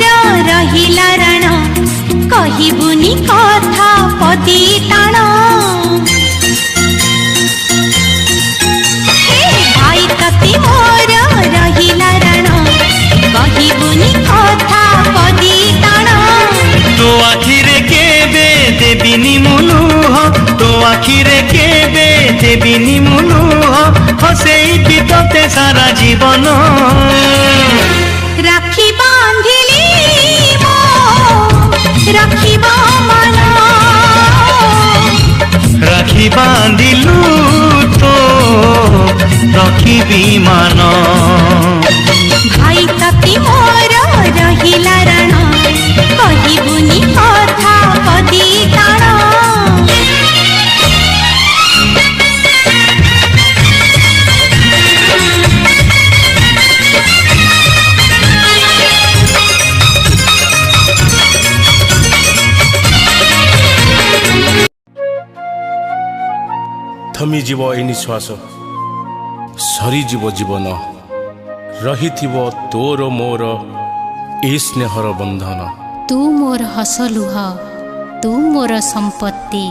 मोर रहिला राण कहिबुनी कथा पदी टाण भाई तते मोर रहिला राण कहिबुनी कथा पदी टाण तो आखिरे केबे देबिनी मुलुह तो आखिरे केबे देबिनी मुलुह हसेई तते सारा जीवन राखी बांधिली राखिबा मन राखी बांधिलु तो रखिबी मान भाई तते मोर रहिला राण कहिबुनी कथा पदी टाण थमी जीव ए निश्वास सरी जीव जीवन रही तोर मोर ए स्नेहर बंधन तू मोर हस लुह तू मोर संपत्ति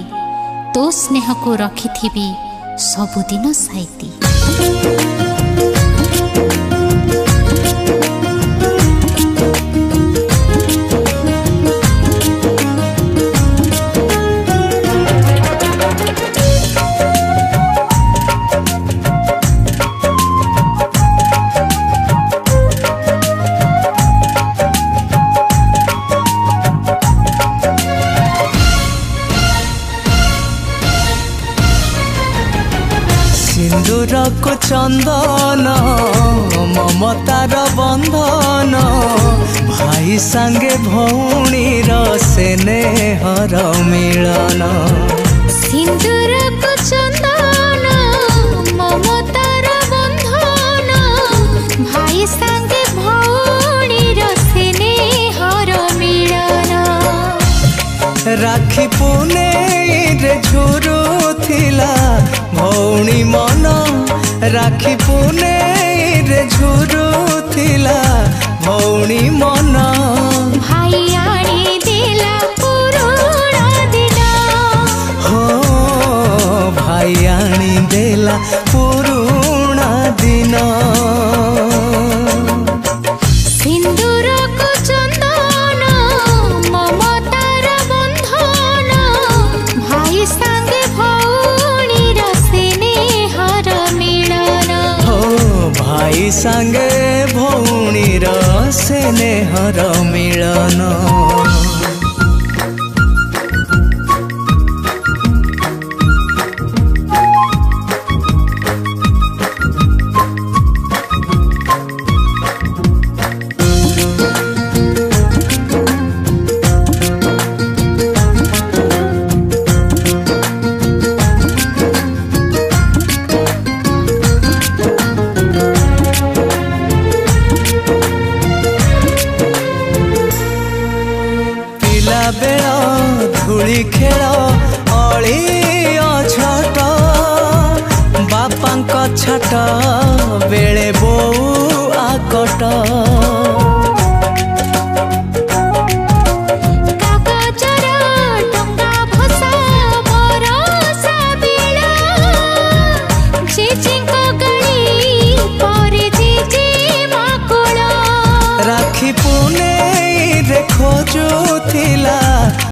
तो स्नेह को रखिथिबी सबुदिन साइती सिंदूर को चंदन ममतार बंधन भाई संगे भौणी स्नेहर मिलन सिंदूर को चंदन ममतार बंधन भाई संगे भौणी स्नेहर मिलन राखी पुने रे झुरु थिला भौणी मन राखी पुने रे झुरु थिला भौणी मन भाई आनी देला पुरुणा दिन हो भाई आनी देला पुरुणा दिन सिंदूर को चंदन ममतार बंधन भाई संगे भौणी स्नेहर मिलन हो भाई संगे भौणीर स्नेहर मिलन बेल धूली खेल अली छट बापांक छट बेले बो आकट राखी पुने रे खोजुथिला